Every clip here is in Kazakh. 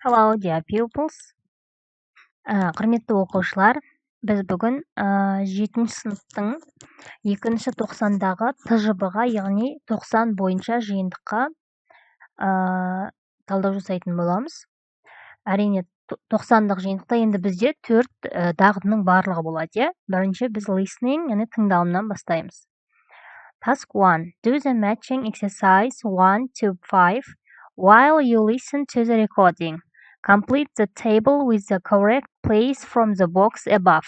Hello, dear pupils. Құрметті оқушылар, біз бүгін 7 сыныптың 2-ші тоқсандағы ТЖБ-ға, яғни 90 бойынша жиынтыққа талдау жасайтын боламыз. Әрине, 90-дық жиынтықта енді бізде 4 дағдының барлығы болады. Бірінші біз listening, яғни тыңдалымнан бастаймыз. Task 1. Do the matching exercise 1 to 5 while you listen to the recording. Complete the table with the correct place from the box above.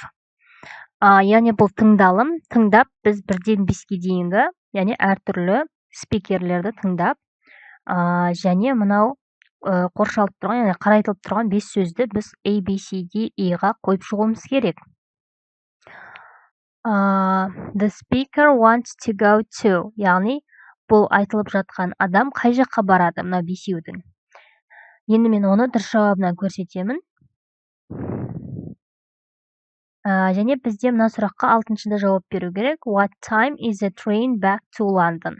Яғни бұл тыңдалым, тыңдап біз 1-ден 5-ке дейінгі, яғни әртүрлі спикерлерді тыңдап, және мынау қоршалып тұрған, яғни қарайтылып тұрған 5 сөзді біз A, B, C, D, E-ға қойып шығуымыз керек. The speaker wants to go to, яғни бұл айтылып жатқан адам қай жаққа барады, мына бесеудің. Енді мен оны дұрыс жауабынан көрсетемін. Және бізде мына сұраққа 6-шыда жауап беру керек. What time is the train back to London?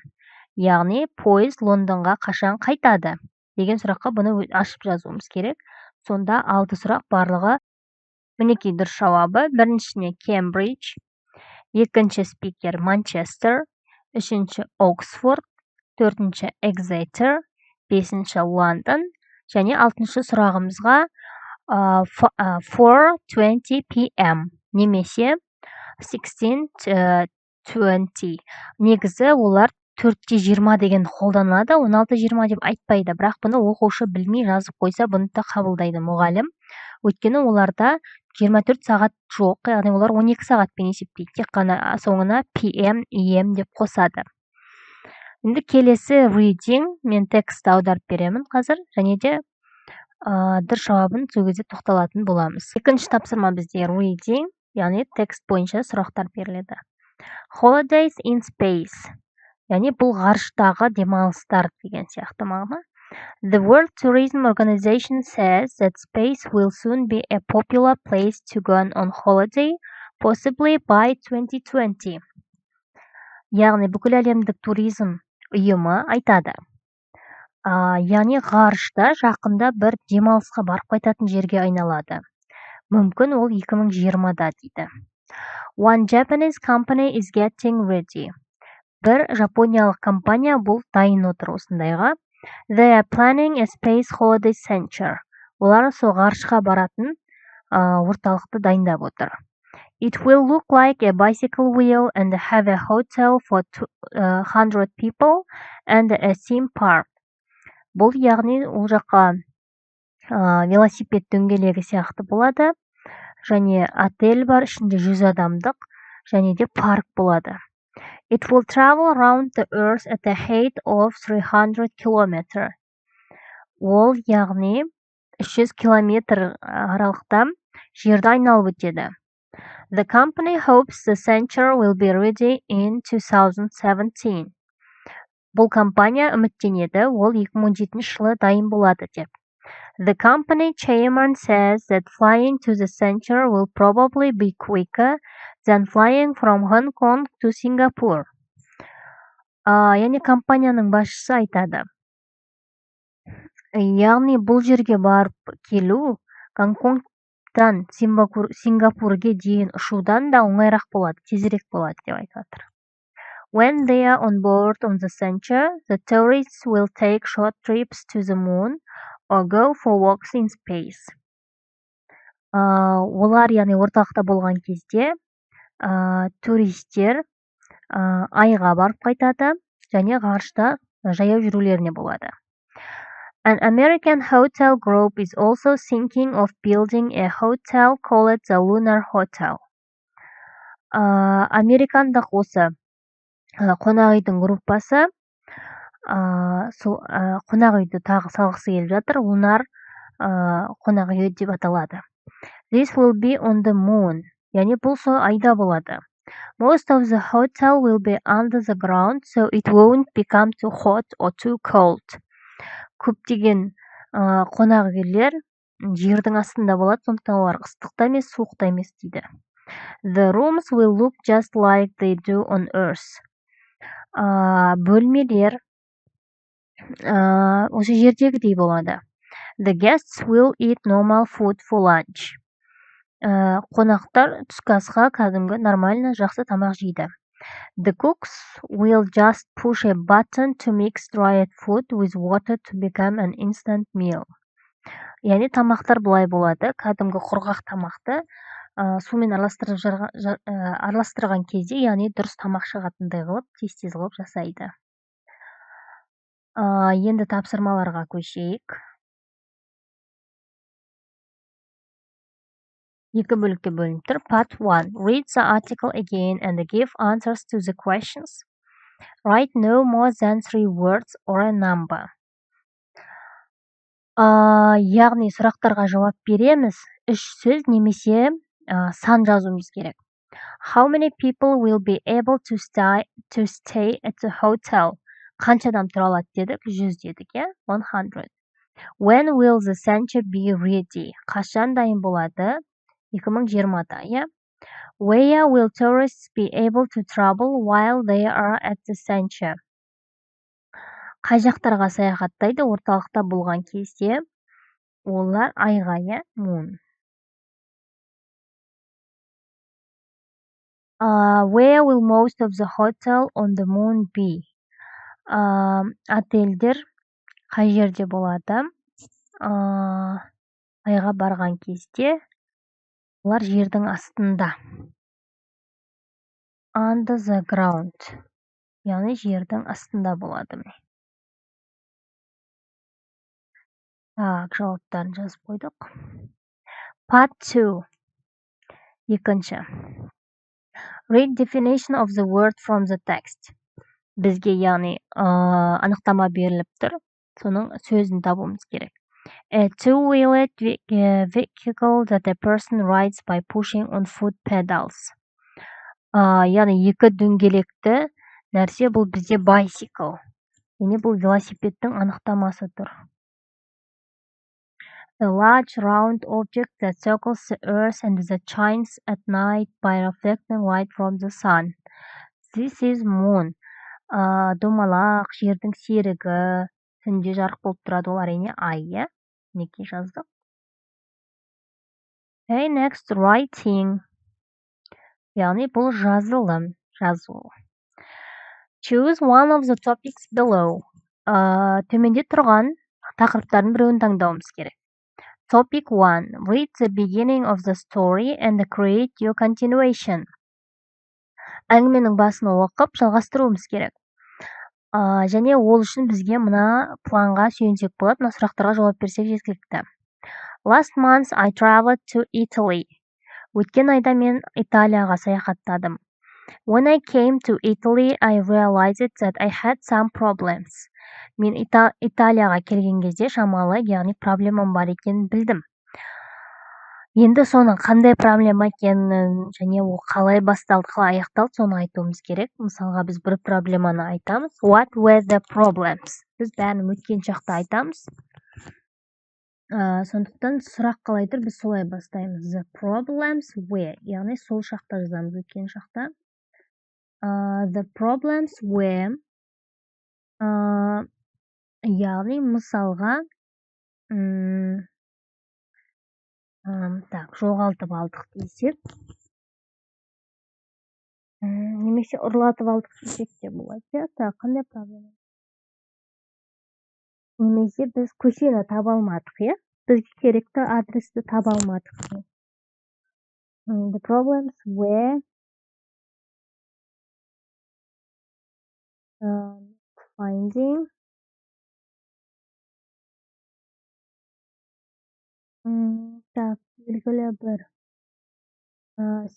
Яғни, пойыз Лондонға қашан қайтады? Деген сұраққа бұны ашып жазуымыз керек. Сонда 6 сұрақ барлығы мінекей дұрыс жауабы. Біріншісіне Cambridge, екінші спикер Манчестер, үшінші Оксфорд, төртінші Exeter, бесінші Лондон, және 6-шы сұрағымызға 4:20 p.m. немесе 16:20. Негізі олар 4:20 деген қолданылады, 16:20 деп айтпайды. Бірақ бұны оқушы білмей жазып қойса, бұны да қабылдайды мұғалім. Өйткені оларда 24 сағат жоқ, яғни олар 12 сағатпен есептейді. Тек қана соңына PM, EM деп қосады. Енді келесі reading, мен текстті аударып беремін қазір, және де дұрыс жауабын сол кезде тоқталатын боламыз. Екінші тапсырма бізде reading, яғни текст бойынша сұрақтар беріледі. Holidays in space, яғни бұл ғарыштағы демалыстар деген сияқты мағына. The World Tourism Organization says that space will soon be a popular place to go on holiday, possibly by 2020. Яғни бүкіл әлемдік туризм ұйымы айтады. Яғни ғарышта жақында бір демалысқа барып қайтатын жерге айналады. Мүмкін ол 2020-да дейді. One Japanese company is getting ready. Бір жапониялық компания бұл дайын отыр осындайға. They are planning a space holiday center. Олар сол ғарышқа баратын орталықты дайындап отыр. It will look like a bicycle wheel and have a hotel for 100 people and a theme park. Бұл яғни ол жаққа велосипед дөңгелегі сияқты болады, және отель бар, ішінде 100 адамдық, және де парк болады. It will travel around the earth at a height of 300 km. Ол яғни 300 километр аралықта жерді айналып өтеді. The company hopes the center will be ready in 2017. Бұл компания үміттенеді, ол 2017 жылы дайын болады деп. The company chairman says that flying to the center will probably be quicker than flying from Hong Kong to Singapore. Яғни компанияның басшысы айтады. Яғни бұл жерге барып келу Гонконгтан Сингапурге дейін ұшудан да оңайырақ болады, тезірек болады деп айтады. When they are on board on the center, the tourists will take short trips to the moon or go for walks in space. Олар, яғни орталықта болған кезде, туристер айға барып қайтады, және ғарышта жаяу жүрулеріне болады. An American hotel group is also thinking of building a hotel called the Lunar Hotel. Американдық осы қонақүйдің группасы қонақ үйді тағы салғысы келіп жатыр, Лунар қонақ үйі деп аталады. This will be on the moon, яғни бұл сол айда болады. Most of the hotel will be under the ground, so it won't become too hot or too cold. Көптеген қонақ үйлер жердің астында болады, сондықтан олар ыстық та емес, суық та емес дейді. The rooms will look just like they do on Earth. Бөлмелер осы жердегідей болады. The guests will eat normal food for lunch. Қонақтар түскі асқа кәдімгі нормально жақсы тамақ жейді. The cooks will just push a button to mix dried food with water to become an instant meal. Яғни тамақтар былай болады, кәдімгі құрғақ тамақты сумен араластырған кезде, яғни дұрыс тамақ шығатындай қылып, тез-тез қылып жасайды. Енді тапсырмаларға көшейік. Екі бөлікке бөлініп тұр. Part 1. Read the article again and give answers to the questions. Write no more than 3 words or a number. Яғни сұрақтарға жауап береміз. 3 сөз немесе сан жазуымыз керек. How many people will be able to stay at the hotel? Қанша адам тұра алады дедік? 100 дедік, 100. When will the center be ready? Қашан дайын болады? 2020-да, Where will tourists be able to travel while they are at the center? Қай жақтарға саяхаттайды орталықта болған кезде? Олар айға, moon. Where will most of the hotel on the moon be? Отельдер қай жерде болады? Айға барған кезде олар жердің астында. Under the ground. Яғни жердің астында болады. Так, жауаптарын жазып қойдық. Part 2. Екінші. Read definition of the word from the text. Бізге, яғни, анықтама беріліп тұр. Соның сөзін табуымыз керек. A two-wheeled vehicle that a person rides by pushing on foot pedals. Яғни, екі дөңгелекті нәрсе бұл бізде bicycle. Яғни бұл велосипедтің анықтамасы тұр. A large round object that circles the earth and that shines at night by reflecting light from the sun. This is moon. Домалақ, жердің серігі, түнде жарық болып тұрады, ол әрине ай, Неке жаздық. Okay, next, writing. Яғни бұл жазылым, жазу. Choose one of the topics below. Төменде тұрған тақырыптардың біреуін таңдауымыз керек. Topic 1. Read the beginning of the story and create your continuation. Әңгіменің басын оқып, жалғастыруымыз керек. Және ол үшін бізге мына планға сүйенсек болады, мына сұрақтарға жауап берсек жеткілікті. Last month I traveled to Italy. Өткен айда мен Италияға саяхаттадым. When I came to Italy, I realized that I had some problems. Мен Италияға келген кезде шамалы, яғни проблемам бар екенін білдім. Енді соның қандай проблема екенін және ол қалай басталды, қалай аяқталды, соны айтуымыз керек. Мысалға біз бір проблеманы айтамыз. What were the problems? Біз бәрін өткен шақта айтамыз. Сондықтан сұрақ қалай тұр, біз солай бастаймыз. The problems were, яғни сол шақта жазамыз, өткен шақта. The problems were, яғни мысалға, так, жоғалтып алдық десек, немесе ұрлатып алдық десек те болады. Так, қандай проблема? Немесе біз көшені таба алмадық, бізге керекті адресті таба алмадық. The problems were finding так, белгілі бір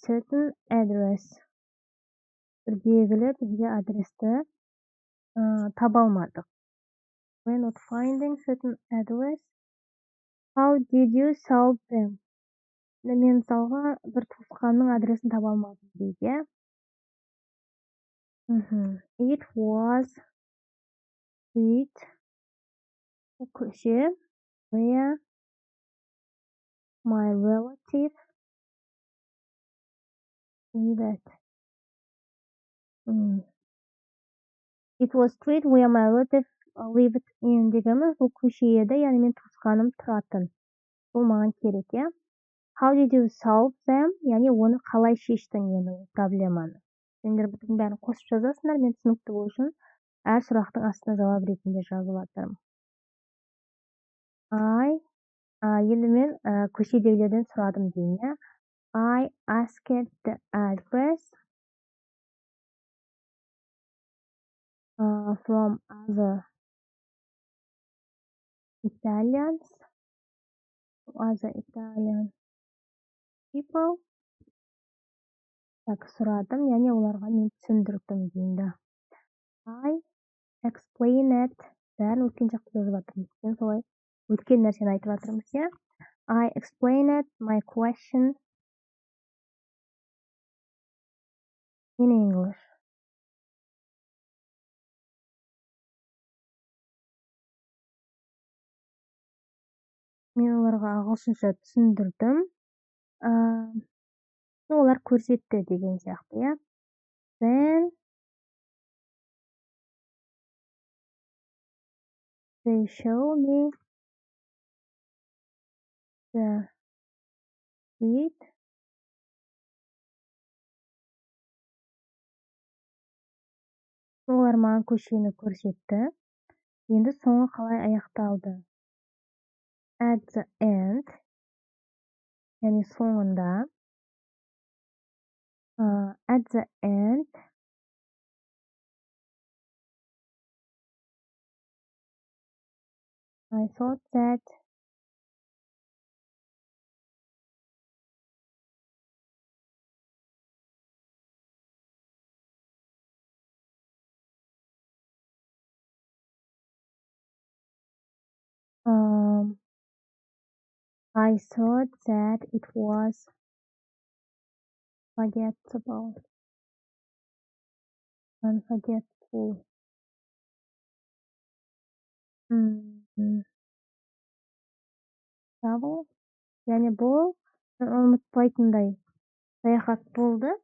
certain address. Белгілі бізге адресті таба алмадық. We're not finding certain address. How did you solve them? Мен мысалға бір туысқанның адресін таба алмадым дейді. It was street, көше, where my relative lived. It was street where my relative lived in дегеніміз бұл көше еді, яғни мен туысқаным тұратын. Бұл маған керек, иә. How did you solve them? Яғни оны қалай шештің енді ол проблеманы. Сендер бұның бәрін қосып жазасыңдар, мен түсінікті болу үшін әр сұрақтың астына жауап ретінде жазып жатырмын. Енді мен көшедегілерден сұрадым дейін, иә. I asked the address from other Italian people. Так, сұрадым, яғни оларға мен түсіндірдім дейінді. I explained, бәрін өткен жақты жазып жатырмыз. Мен солай өткен нәрсені айтып жатырмыз, иә. I explained my question in English. Мен оларға ағылшынша түсіндірдім. Олар көрсетті деген сияқты, иә. Then they show me the street. Олар маған көшені көрсетті. Енді соңы қалай аяқталды? At the end, яғни соңында. At the end, I thought that it was unforgettable. Travel, яғни бұл ұмытпайтындай саяхат болды.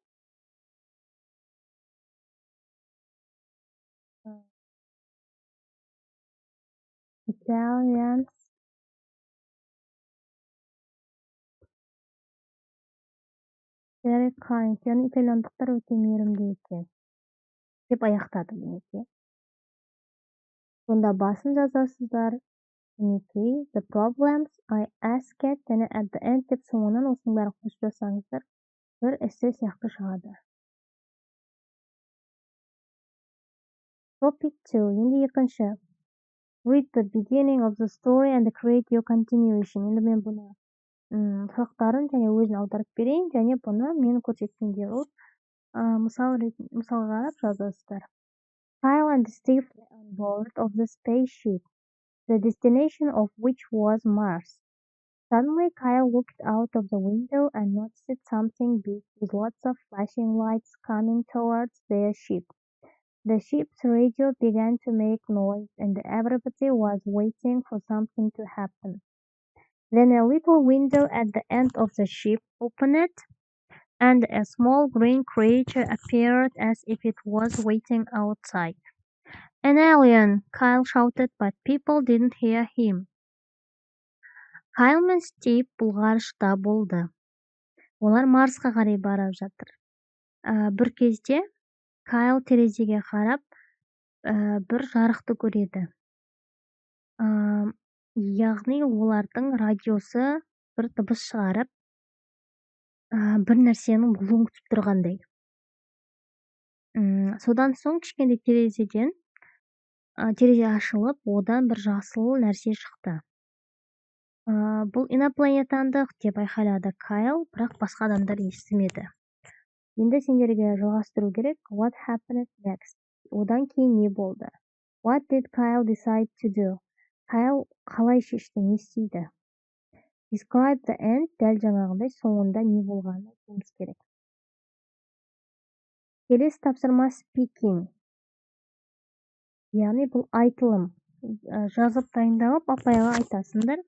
Italians very kind, яғни итальяндықтар өте мейірімді екен деп аяқтады мінекей. Сонда басын жазасыздар. Мінекей, the problems I asked, және at the end деп соңынан осының бәрін қосып жасаңыздар. Бір эссе сияқты шығады. Topic 2, енді екінші. Read the beginning of the story and create your continuation. Енді мен бұны сұрақтарын және өзін аударып берейін, және бұны мен көрсеткенге мысал қарап жазасыздар. Kyle and Steve were on board of the spaceship, the destination of which was Mars. Suddenly, Kyle looked out of the window and noticed something big with lots of flashing lights coming towards their ship. The ship's radio began to make noise, and everybody was waiting for something to happen. Then a little window at the end of the ship opened, and a small green creature appeared as if it was waiting outside. An alien! Kyle shouted, but people didn't hear him. Kyle мен Стив бұл ғарышта болды. Олар Марсқа қарай барып жатыр. Бір кезде Kyle терезеге қарап, бір жарықты көреді. Яғни олардың радиосы бір дыбыс шығарып, бір нәрсенің болуын күтіп тұрғандай. Содан соң кішкентай терезе ашылып, одан бір жасыл нәрсе шықты. Бұл инопланетандық деп айқайлады Кайл, бірақ басқа адамдар естімеді. Енді сендерге жалғастыру керек. What happened next? Одан кейін не болды? What did Kyle decide to do? Кайл қалай шешті, не істейді? Describe the end, дәл жаңағындай соңында не болғанын айтуымыз керек. Келесі тапсырма speaking. Яғни бұл айтылым. Жазып дайындалып, апайға айтасыңдар.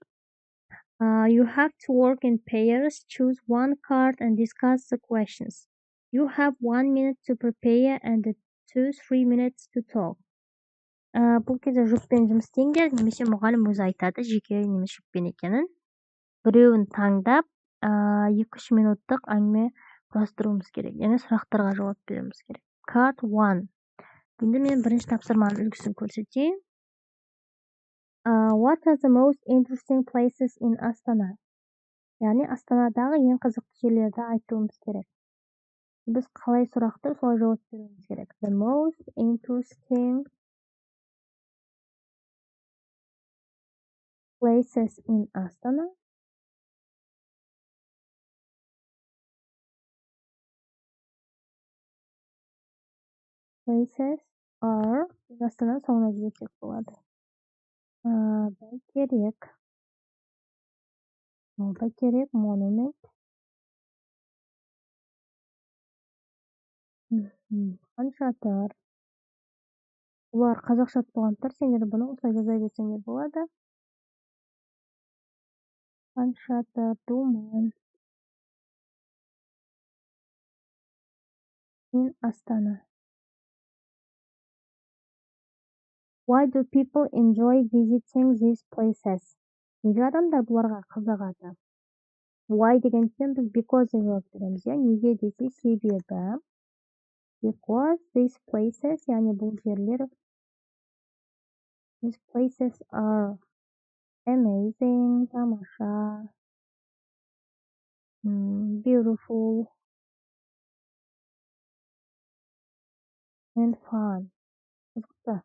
You have to work in pairs, choose one card and discuss the questions. You have 1 minute to prepare and 2-3 minutes to talk. Бұл кезде жұппен жұмыс істеңдер, немесе мұғалім өзі айтады жеке немесе жұппен екенін. Біреуін таңдап, 2-3 минуттық әңгіме құрастыруымыз керек. Яғни сұрақтарға жауап беруіміз керек. Part 1. Енді мен бірінші тапсырманың үлгісін көрсетейін. What are the most interesting places in Astana? Яғни Астанадағы ең қызықты жерлерді айтуымыз керек. Біз қалай сұрақты солай жауап беруіміз керек. The most interesting places in Astana. Places are Астана соңына жіберсек болады. Бәйтерек монумент. Хан Шатыр. Олар қазақша туғандар, сендер бұны осылай жаза берсеңдер болады. Хан Шатыр, Думан. In Astana. Why do people enjoy visiting these places? Неге адамдар бұларға қызығады? Why деген соң біз because деп жауап береміз. Неге десе себебі. Because these places, яғни бұл жерлер, these places are amazing, тамаша, beautiful, and fun. Қызықты.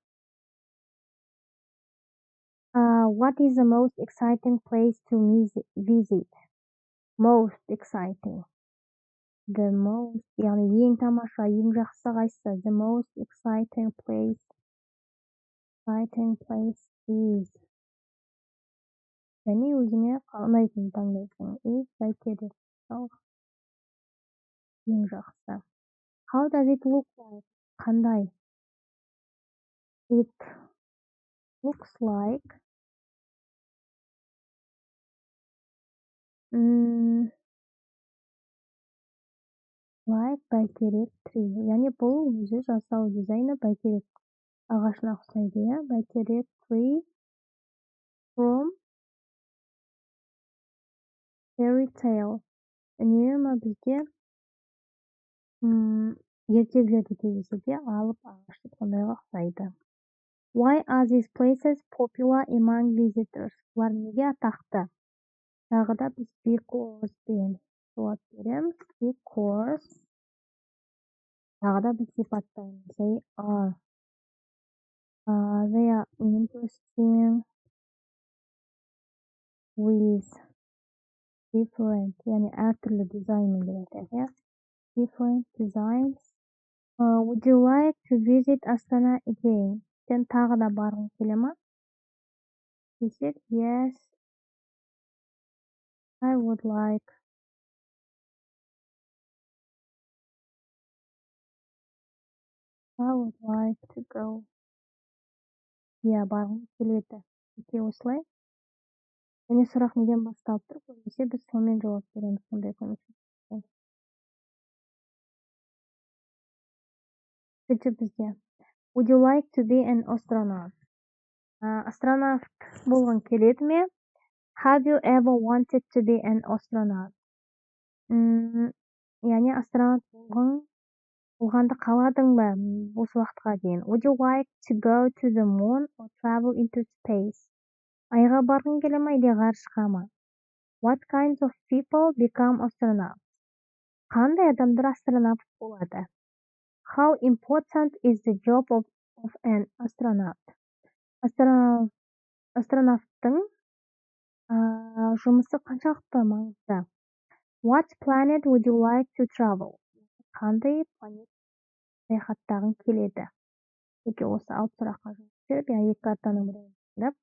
What is the most exciting place to visit? Most exciting. The most, яғни ең тамаша, ең жақсы қайсысы? The most exciting place is. Және өзіңе ұнайтын таңдайсың. Is бәйтерек. Ең жақсы. How does it look like? Қандай? It looks like бәйтерек tree. Яғни бұл өзі жасау дизайны бәйтерек ағашына ұқсайды, бәйтерек tree from fairy tale. Үнемі бізде ертегілерді кездесуде алып ағашты сондайға ұқсайды. Why are these places popular among visitors? Бұлар неге атақты? Тағы да біз because пен жауап береміз. Because тағы да біз сипаттаймыз. They are interesting with different, яғни әртүрлі дизайнмен деп айтады. Different designs. Would you like to visit Astana again? Сен тағы да барғың келе ма? Десек, yes, I would like. I would like to go. Барғым келеді. Осылай. Және сұрақ неден басталып тұр? Көбінесе біз сонымен жауап береміз. Сондай көмекші. Бізде. Would you like to be an astronaut? Астронавт болғың келеді ме? Have you ever wanted to be an astronaut? Яғни астронавт болғанды қаладың ба осы уақытқа дейін? Would you like to go to the moon or travel into space? Айға барғың келе ме, или ғарышқа ма? What kinds of people become astronauts? Қандай адамдар астронавт болады? How important is the job of an astronaut? Астронавттың жұмысы қаншалықты маңызды? What planet would you like to travel? Қандай планет саяхаттағың келеді? Осы 6 сұраққа жауап беріп, екі картаның бірін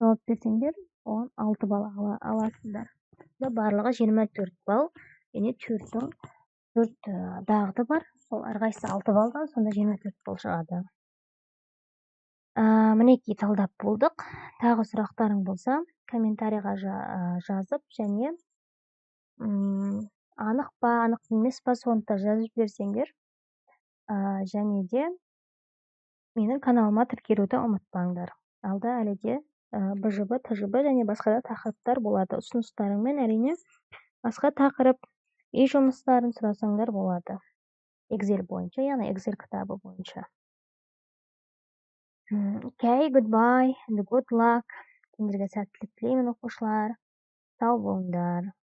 жауап берсеңдер, оған 6 балл аласыздар. Барлығы 24 балл, және 4 дағды бар. Сол әрқайсысы 6 балдан, сонда 24 балл шығады. Мінекей талдап болдық. Тағы сұрақтарың болса, комментарийға жазып, және анық па, анық емес па, соны да жазып берсеңдер, және де Менің каналыма тіркелуді ұмытпаңдар. Алда әліде БЖБ, ТЖБ және басқа да тақырыптар болады. Ұсыныстарыңмен әрине басқа тақырып, үй жұмыстарын сұрасаңдар болады. Excel бойынша, яғни Excel кітабы бойынша. Okay, goodbye and good luck. Сендерге сәттілік тілеймін, оқушылар. Сау болыңдар.